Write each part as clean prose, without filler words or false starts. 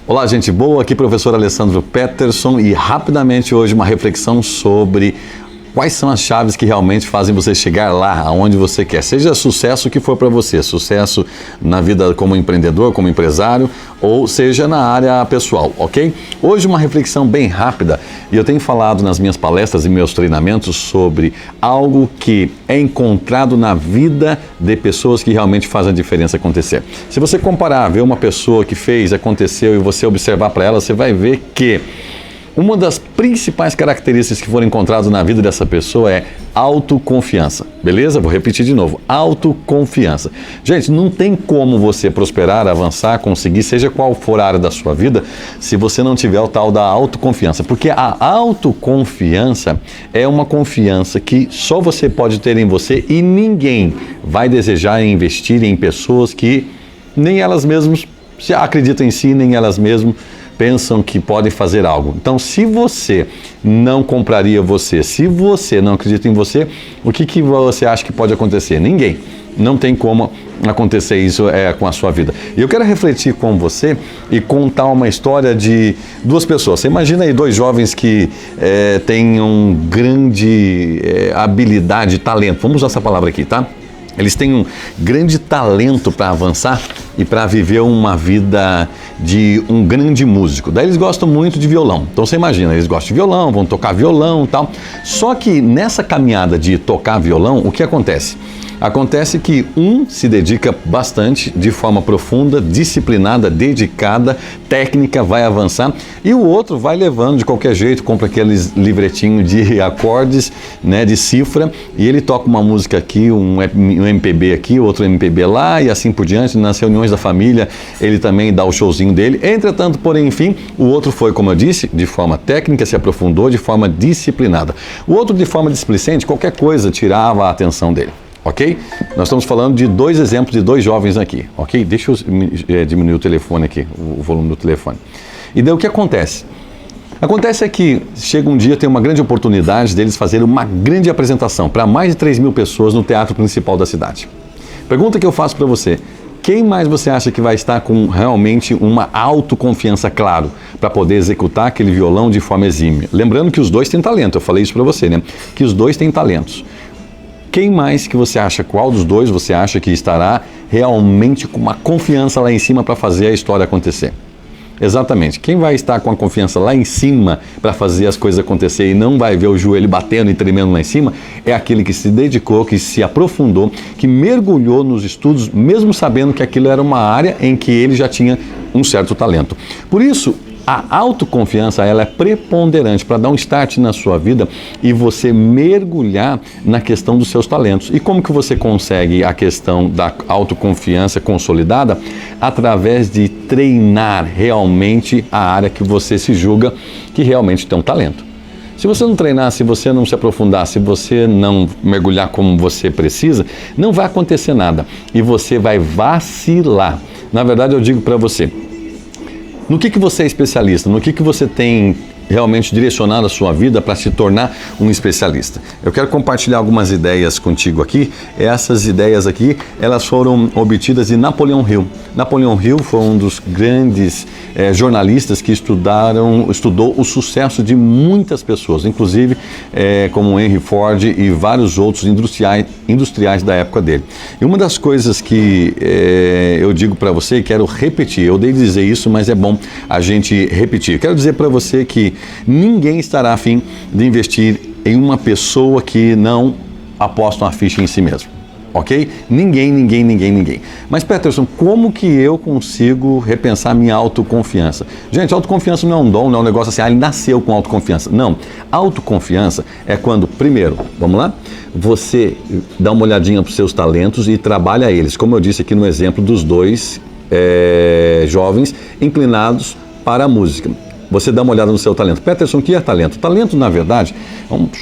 Olá, gente boa, aqui professor Alessandro Peterson e rapidamente hoje uma reflexão sobre quais são as chaves que realmente fazem você chegar lá aonde você quer. Seja sucesso o que for para você, sucesso na vida como empreendedor, como empresário ou seja na área pessoal, ok? Hoje uma reflexão bem rápida e eu tenho falado nas minhas palestras e meus treinamentos sobre algo que é encontrado na vida de pessoas que realmente fazem a diferença acontecer. Se você comparar, ver uma pessoa que fez, aconteceu e você observar para ela, você vai ver que uma das principais características que foram encontradas na vida dessa pessoa é autoconfiança, beleza? Vou repetir de novo, autoconfiança. Gente, não tem como você prosperar, avançar, conseguir, seja qual for a área da sua vida, se você não tiver o tal da autoconfiança, porque a autoconfiança é uma confiança que só você pode ter em você e ninguém vai desejar investir em pessoas que nem elas mesmas se acreditam em si, nem elas mesmas pensam que podem fazer algo. Então, se você não compraria você, se você não acredita em você, o que você acha que pode acontecer? Ninguém. Não tem como acontecer isso com a sua vida. E eu quero refletir com você e contar uma história de duas pessoas. Você imagina aí dois jovens que têm grande habilidade, talento. Vamos usar essa palavra aqui, tá? Eles têm um grande talento para avançar e para viver uma vida de um grande músico. Daí eles gostam muito de violão. Então você imagina, eles gostam de violão, vão tocar violão e tal. Só que nessa caminhada de tocar violão, o que acontece? Acontece que um se dedica bastante, de forma profunda, disciplinada, dedicada, técnica, vai avançar, e o outro vai levando de qualquer jeito, compra aqueles livretinhos de acordes, né, de cifra, e ele toca uma música aqui, um MPB aqui, outro MPB lá, e assim por diante. Nas reuniões da família, ele também dá o showzinho dele. Entretanto, porém, enfim, o outro foi, como eu disse, de forma técnica, se aprofundou, de forma disciplinada. O outro, de forma displicente, qualquer coisa tirava a atenção dele. Ok? Nós estamos falando de dois exemplos de dois jovens aqui, ok? Deixa eu diminuir o telefone aqui, o volume do telefone. E daí o que acontece? Acontece é que chega um dia, tem uma grande oportunidade deles fazerem uma grande apresentação para mais de 3.000 pessoas no teatro principal da cidade. Pergunta que eu faço para você: quem mais você acha que vai estar com realmente uma autoconfiança, claro, para poder executar aquele violão de forma exímia? Lembrando que os dois têm talento, eu falei isso para você, né? Que os dois têm talentos. Quem mais que você acha, qual dos dois você acha que estará realmente com uma confiança lá em cima para fazer a história acontecer? Exatamente. Quem vai estar com a confiança lá em cima para fazer as coisas acontecer e não vai ver o joelho batendo e tremendo lá em cima, é aquele que se dedicou, que se aprofundou, que mergulhou nos estudos, mesmo sabendo que aquilo era uma área em que ele já tinha um certo talento. Por isso, a autoconfiança, ela é preponderante para dar um start na sua vida e você mergulhar na questão dos seus talentos. E como que você consegue a questão da autoconfiança consolidada? Através de treinar realmente a área que você se julga que realmente tem um talento. Se você não treinar, se você não se aprofundar, se você não mergulhar como você precisa, não vai acontecer nada e você vai vacilar. Na verdade, eu digo para você, no que você é especialista? No que você tem realmente direcionado a sua vida para se tornar um especialista? Eu quero compartilhar algumas ideias contigo aqui. Essas ideias aqui, elas foram obtidas de Napoleão Hill. Napoleão Hill foi um dos grandes jornalistas que estudou o sucesso de muitas pessoas, inclusive como Henry Ford e vários outros industriais da época dele. E uma das coisas que eu digo para você e quero repetir, eu odeio dizer isso, mas é bom a gente repetir. Eu quero dizer para você que ninguém estará a fim de investir em uma pessoa que não aposta uma ficha em si mesmo. Ok? Ninguém. Mas, Peterson, como que eu consigo repensar minha autoconfiança? Gente, autoconfiança não é um dom, não é um negócio assim, ele nasceu com autoconfiança. Não. Autoconfiança é quando, primeiro, vamos lá? Você dá uma olhadinha para os seus talentos e trabalha eles. Como eu disse aqui no exemplo dos dois jovens inclinados para a música. Você dá uma olhada no seu talento. Peterson, o que é talento? Talento, na verdade,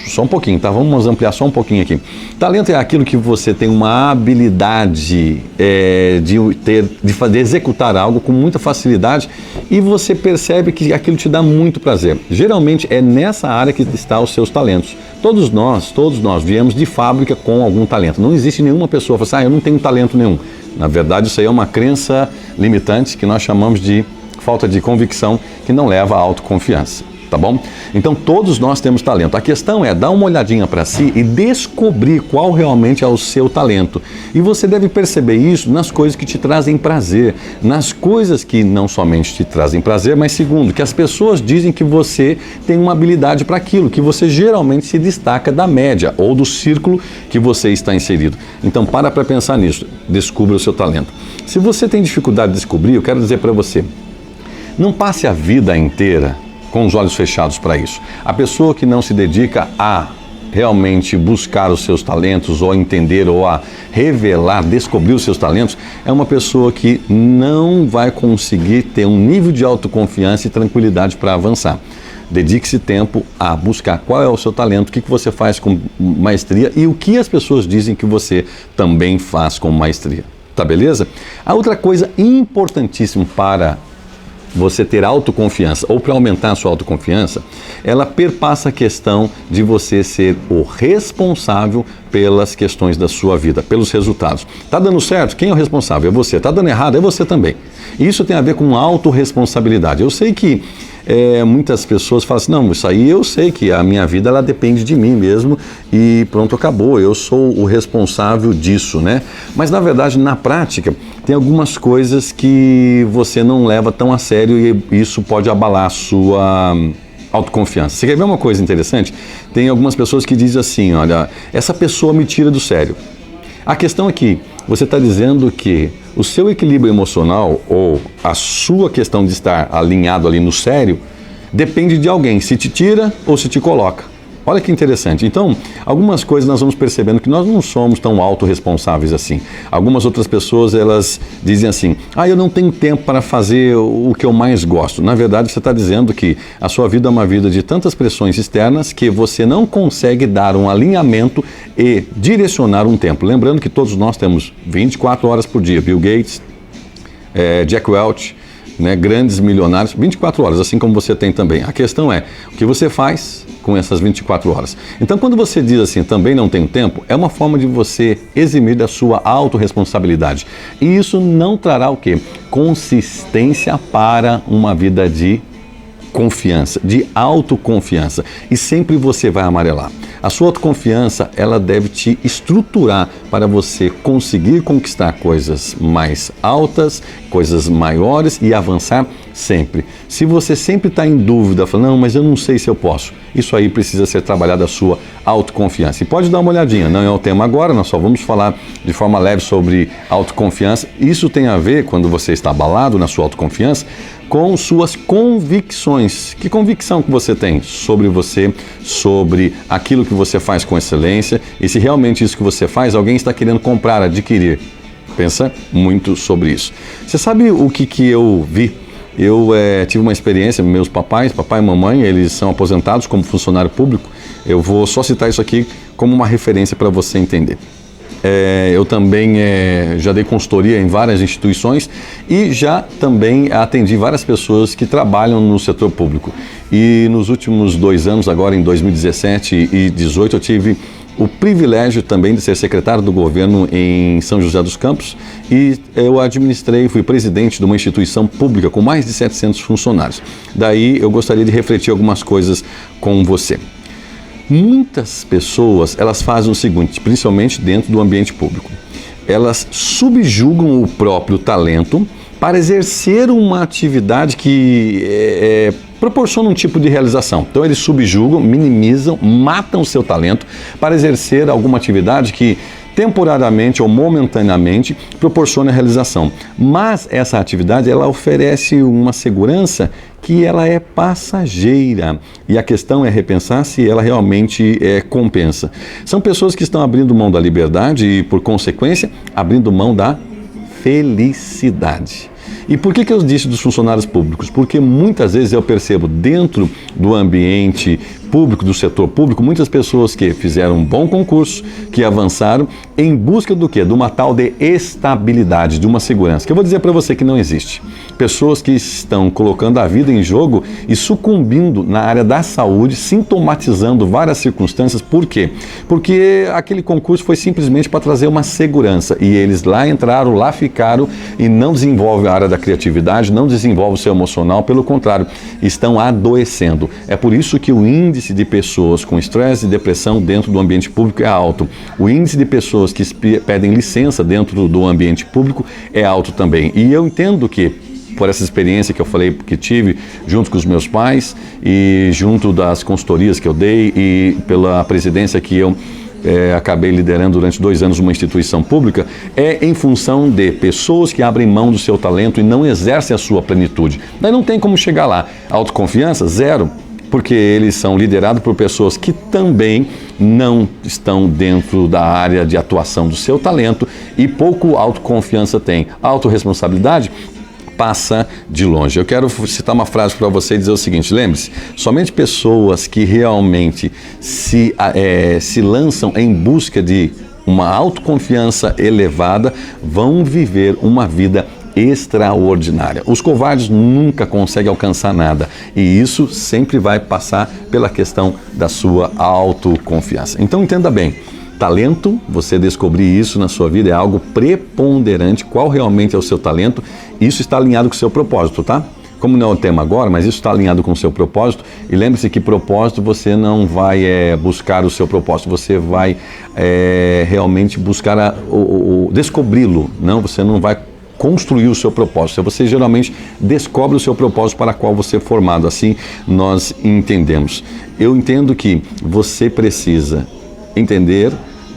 só um pouquinho, tá? Vamos ampliar só um pouquinho aqui. Talento é aquilo que você tem uma habilidade de executar algo com muita facilidade e você percebe que aquilo te dá muito prazer. Geralmente é nessa área que estão os seus talentos. Todos nós viemos de fábrica com algum talento. Não existe nenhuma pessoa que fala assim, eu não tenho talento nenhum. Na verdade, isso aí é uma crença limitante que nós chamamos de falta de convicção que não leva à autoconfiança. Tá bom? Então todos nós temos talento. A questão é dar uma olhadinha para si e descobrir qual realmente é o seu talento. E você deve perceber isso nas coisas que te trazem prazer, nas coisas que não somente te trazem prazer, mas segundo, que as pessoas dizem que você tem uma habilidade para aquilo, que você geralmente se destaca da média ou do círculo que você está inserido. Então para pensar nisso, descubra o seu talento. Se você tem dificuldade de descobrir, eu quero dizer para você, não passe a vida inteira com os olhos fechados para isso. A pessoa que não se dedica a realmente buscar os seus talentos ou a entender ou a revelar, descobrir os seus talentos, é uma pessoa que não vai conseguir ter um nível de autoconfiança e tranquilidade para avançar. Dedique-se tempo a buscar qual é o seu talento, o que você faz com maestria e o que as pessoas dizem que você também faz com maestria. Tá beleza? A outra coisa importantíssima para você ter autoconfiança ou para aumentar a sua autoconfiança, ela perpassa a questão de você ser o responsável pelas questões da sua vida, pelos resultados. Tá dando certo? Quem é o responsável? É você. Tá dando errado? É você também. Isso tem a ver com autorresponsabilidade. Eu sei que muitas pessoas falam assim, não, isso aí eu sei que a minha vida ela depende de mim mesmo e pronto, acabou, eu sou o responsável disso, né? Mas na verdade, na prática, tem algumas coisas que você não leva tão a sério e isso pode abalar a sua autoconfiança. Você quer ver uma coisa interessante? Tem algumas pessoas que dizem assim, olha, essa pessoa me tira do sério. A questão é que você está dizendo que o seu equilíbrio emocional ou a sua questão de estar alinhado ali no sério depende de alguém, se te tira ou se te coloca. Olha que interessante. Então, algumas coisas nós vamos percebendo que nós não somos tão autorresponsáveis assim. Algumas outras pessoas, elas dizem assim, eu não tenho tempo para fazer o que eu mais gosto. Na verdade, você está dizendo que a sua vida é uma vida de tantas pressões externas que você não consegue dar um alinhamento e direcionar um tempo. Lembrando que todos nós temos 24 horas por dia. Bill Gates, Jack Welch, né, grandes milionários, 24 horas, assim como você tem também. A questão é, o que você faz com essas 24 horas? Então, quando você diz assim, também não tenho tempo, é uma forma de você eximir da sua autorresponsabilidade. E isso não trará o quê? Consistência para uma vida de confiança, de autoconfiança. E sempre você vai amarelar. A sua autoconfiança, ela deve te estruturar para você conseguir conquistar coisas mais altas, coisas maiores e avançar sempre. Se você sempre está em dúvida, falando, não, mas eu não sei se eu posso, isso aí precisa ser trabalhado a sua autoconfiança. E pode dar uma olhadinha, não é o tema agora, nós só vamos falar de forma leve sobre autoconfiança. Isso tem a ver, quando você está abalado na sua autoconfiança, com suas convicções. Que convicção que você tem sobre você, sobre aquilo que você faz com excelência e se realmente isso que você faz, alguém está querendo comprar, adquirir. Pensa muito sobre isso. Você sabe o que eu vi? Eu tive uma experiência, meus papai e mamãe, eles são aposentados como funcionário público. Eu vou só citar isso aqui como uma referência para você entender. Eu também já dei consultoria em várias instituições e já também atendi várias pessoas que trabalham no setor público. E nos últimos 2 anos, agora em 2017 e 2018, eu tive o privilégio também de ser secretário do governo em São José dos Campos e eu fui presidente de uma instituição pública com mais de 700 funcionários. Daí eu gostaria de refletir algumas coisas com você. Muitas pessoas, elas fazem o seguinte, principalmente dentro do ambiente público. Elas subjugam o próprio talento para exercer uma atividade que proporciona um tipo de realização. Então eles subjugam, minimizam, matam o seu talento para exercer alguma atividade que temporariamente ou momentaneamente proporciona a realização. Mas essa atividade, ela oferece uma segurança que ela é passageira. E a questão é repensar se ela realmente compensa. São pessoas que estão abrindo mão da liberdade e, por consequência, abrindo mão da felicidade. E por que eu disse dos funcionários públicos? Porque muitas vezes eu percebo dentro do ambiente público, do setor público, muitas pessoas que fizeram um bom concurso, que avançaram em busca do quê? De uma tal de estabilidade, de uma segurança, que eu vou dizer para você que não existe. Pessoas que estão colocando a vida em jogo e sucumbindo na área da saúde, sintomatizando várias circunstâncias. Por quê? Porque aquele concurso foi simplesmente para trazer uma segurança e eles lá entraram, lá ficaram e não desenvolvem a área da criatividade, não desenvolvem o seu emocional, pelo contrário, estão adoecendo. É por isso que o índice de pessoas com estresse e depressão dentro do ambiente público é alto. O índice de pessoas que pedem licença dentro do ambiente público é alto também. E eu entendo que, por essa experiência que eu falei que tive junto com os meus pais e junto das consultorias que eu dei e pela presidência que eu acabei liderando durante 2 anos uma instituição pública, é em função de pessoas que abrem mão do seu talento e não exercem a sua plenitude. Daí não tem como chegar lá. Autoconfiança, zero. Porque eles são liderados por pessoas que também não estão dentro da área de atuação do seu talento e pouco autoconfiança tem. Autorresponsabilidade passa de longe. Eu quero citar uma frase para você e dizer o seguinte: lembre-se, somente pessoas que realmente se lançam em busca de uma autoconfiança elevada vão viver uma vida extraordinária. Os covardes nunca conseguem alcançar nada e isso sempre vai passar pela questão da sua autoconfiança. Então entenda bem, talento, você descobrir isso na sua vida é algo preponderante, qual realmente é o seu talento, isso está alinhado com o seu propósito, tá? Como não é o tema agora, mas isso está alinhado com o seu propósito, e lembre-se que propósito você não vai buscar o seu propósito, você vai realmente buscar descobri-lo, não? Você não vai construir o seu propósito, você geralmente descobre o seu propósito para qual você é formado, assim nós entendemos. Eu entendo que você precisa entender,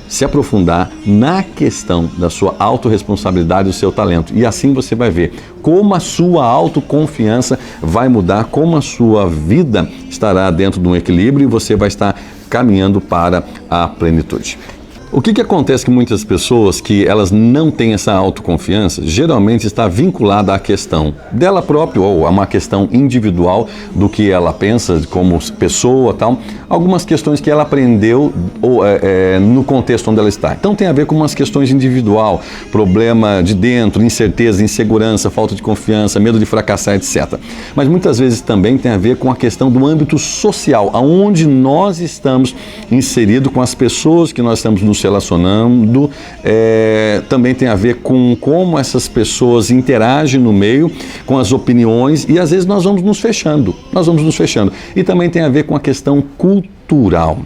se aprofundar na questão da sua autorresponsabilidade e do seu talento. E assim você vai ver como a sua autoconfiança vai mudar, como a sua vida estará dentro de um equilíbrio e você vai estar caminhando para a plenitude. O que acontece com muitas pessoas que elas não têm essa autoconfiança, geralmente está vinculada à questão dela própria ou a uma questão individual do que ela pensa como pessoa, tal, algumas questões que ela aprendeu no contexto onde ela está. Então tem a ver com umas questões individual, problema de dentro, incerteza, insegurança, falta de confiança, medo de fracassar, etc. Mas muitas vezes também tem a ver com a questão do âmbito social, aonde nós estamos inseridos com as pessoas que nós estamos nos relacionando, também tem a ver com como essas pessoas interagem no meio, com as opiniões, e às vezes nós vamos nos fechando. E também tem a ver com a questão cultural.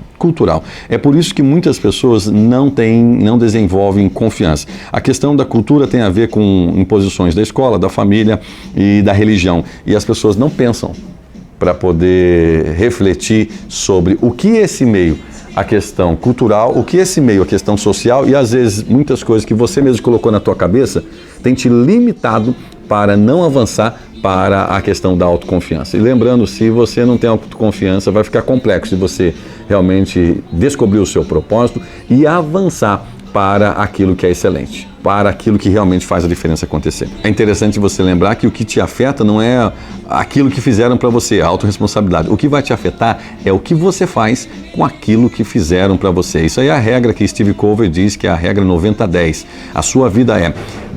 É por isso que muitas pessoas não desenvolvem confiança. A questão da cultura tem a ver com imposições da escola, da família e da religião. E as pessoas não pensam para poder refletir sobre o que esse meio, a questão cultural, o que esse meio, a questão social e às vezes muitas coisas que você mesmo colocou na tua cabeça tem te limitado para não avançar para a questão da autoconfiança. E lembrando, se você não tem autoconfiança, vai ficar complexo de você realmente descobrir o seu propósito e avançar para aquilo que é excelente, para aquilo que realmente faz a diferença acontecer. É interessante você lembrar que o que te afeta não é aquilo que fizeram para você, a autorresponsabilidade. O que vai te afetar é o que você faz com aquilo que fizeram para você. Isso aí é a regra que Steve Covey diz, que é a regra 90-10. A sua vida é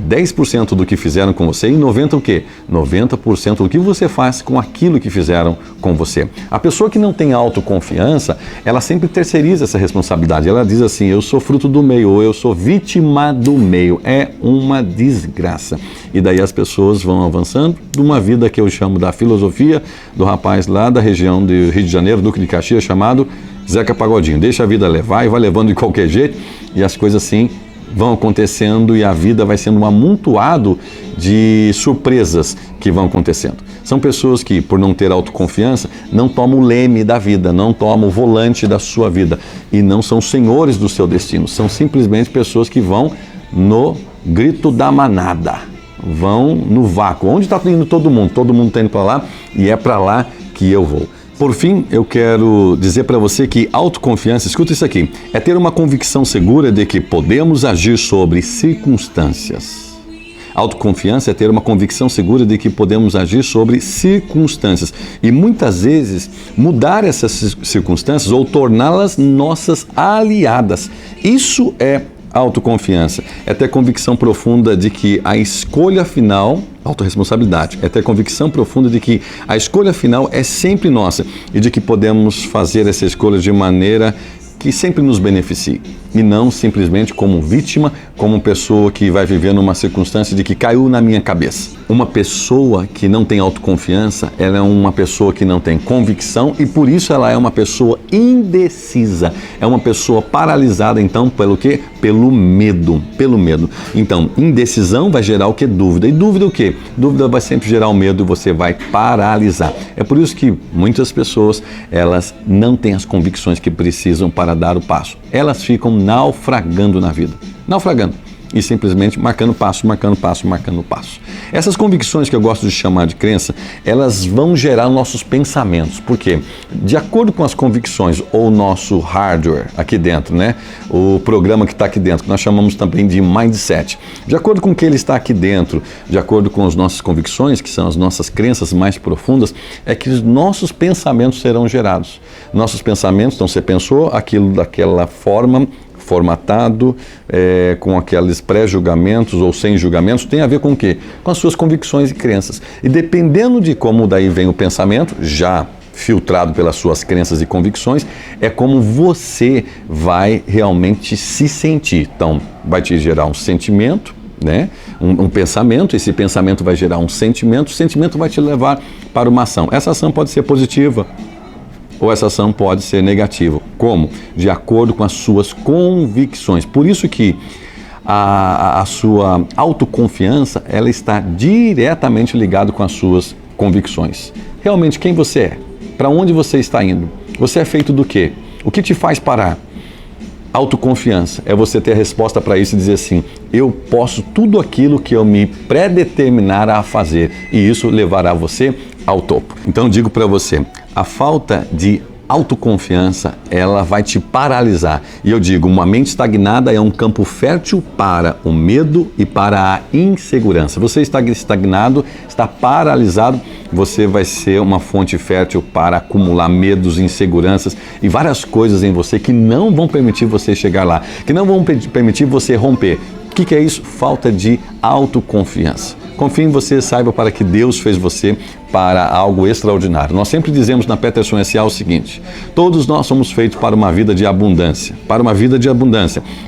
10% do que fizeram com você e 90% o quê? 90% do que você faz com aquilo que fizeram com você. A pessoa que não tem autoconfiança, ela sempre terceiriza essa responsabilidade. Ela diz assim, eu sou fruto do meio, ou eu sou vítima do meio. É uma desgraça. E daí as pessoas vão avançando de uma vida que eu chamo da filosofia do rapaz lá da região do Rio de Janeiro, Duque de Caxias, chamado Zeca Pagodinho. Deixa a vida levar e vai levando de qualquer jeito e as coisas assim vão acontecendo e a vida vai sendo um amontoado de surpresas que vão acontecendo. São pessoas que, por não ter autoconfiança, não tomam o leme da vida, não tomam o volante da sua vida e não são senhores do seu destino. São simplesmente pessoas que vão no grito da manada, vão no vácuo. Onde está indo todo mundo? Todo mundo está indo para lá e é para lá que eu vou. Por fim, eu quero dizer para você que autoconfiança, escuta isso aqui, é ter uma convicção segura de que podemos agir sobre circunstâncias. Autoconfiança é ter uma convicção segura de que podemos agir sobre circunstâncias e muitas vezes mudar essas circunstâncias ou torná-las nossas aliadas. Isso é autoconfiança, é ter convicção profunda de que a escolha final, autorresponsabilidade, é ter convicção profunda de que a escolha final é sempre nossa e de que podemos fazer essa escolha de maneira que sempre nos beneficie e não simplesmente como vítima, como pessoa que vai viver numa circunstância de que caiu na minha cabeça. Uma pessoa que não tem autoconfiança, ela é uma pessoa que não tem convicção e por isso ela é uma pessoa indecisa, é uma pessoa paralisada então pelo quê? Pelo medo, Então, indecisão vai gerar o quê? Dúvida. E dúvida o quê? Dúvida vai sempre gerar o medo e você vai paralisar. É por isso que muitas pessoas, elas não têm as convicções que precisam para dar o passo. Elas ficam naufragando na vida. Naufragando. E simplesmente marcando passo. Essas convicções que eu gosto de chamar de crença, elas vão gerar nossos pensamentos. Por quê? De acordo com as convicções ou nosso hardware aqui dentro, né? O programa que está aqui dentro, que nós chamamos também de mindset. De acordo com o que ele está aqui dentro, de acordo com as nossas convicções, que são as nossas crenças mais profundas, é que os nossos pensamentos serão gerados. Nossos pensamentos, então você pensou aquilo daquela forma, formatado, com aqueles pré-julgamentos ou sem julgamentos, tem a ver com o quê? Com as suas convicções e crenças. E dependendo de como daí vem o pensamento, já filtrado pelas suas crenças e convicções, é como você vai realmente se sentir. Então, vai te gerar um sentimento, né? Um pensamento, esse pensamento vai gerar um sentimento, o sentimento vai te levar para uma ação. Essa ação pode ser positiva, ou essa ação pode ser negativa. Como? De acordo com as suas convicções. Por isso que a sua autoconfiança, ela está diretamente ligada com as suas convicções. Realmente, quem você é? Para onde você está indo? Você é feito do quê? O que te faz parar? Autoconfiança é você ter a resposta para isso e dizer assim: eu posso tudo aquilo que eu me predeterminar a fazer, e isso levará você ao topo. Então digo para você, a falta de autoconfiança, ela vai te paralisar. E eu digo, uma mente estagnada é um campo fértil para o medo e para a insegurança. Você está estagnado, está paralisado, você vai ser uma fonte fértil para acumular medos, inseguranças e várias coisas em você que não vão permitir você chegar lá, que não vão permitir você romper. O que é isso? Falta de autoconfiança. Confie em você, saiba para que Deus fez você para algo extraordinário. Nós sempre dizemos na Peterson S.A. o seguinte: todos nós somos feitos para uma vida de abundância,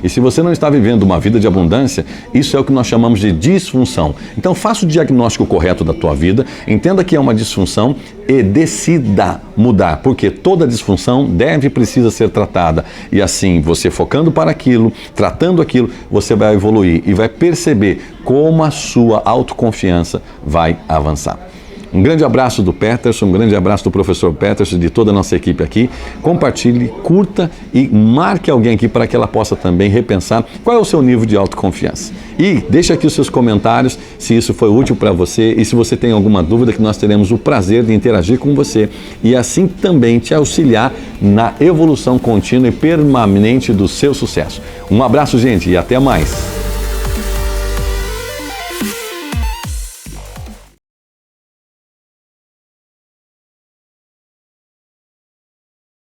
E se você não está vivendo uma vida de abundância, isso é o que nós chamamos de disfunção. Então faça o diagnóstico correto da tua vida, entenda que é uma disfunção e decida mudar, porque toda disfunção precisa ser tratada. E assim, você focando para aquilo, tratando aquilo, você vai evoluir e vai perceber como a sua autoconfiança vai avançar. Um grande abraço do Peterson, um grande abraço do professor Peterson, de toda a nossa equipe aqui. Compartilhe, curta e marque alguém aqui para que ela possa também repensar qual é o seu nível de autoconfiança. E deixe aqui os seus comentários se isso foi útil para você e se você tem alguma dúvida, que nós teremos o prazer de interagir com você e assim também te auxiliar na evolução contínua e permanente do seu sucesso. Um abraço, gente, e até mais!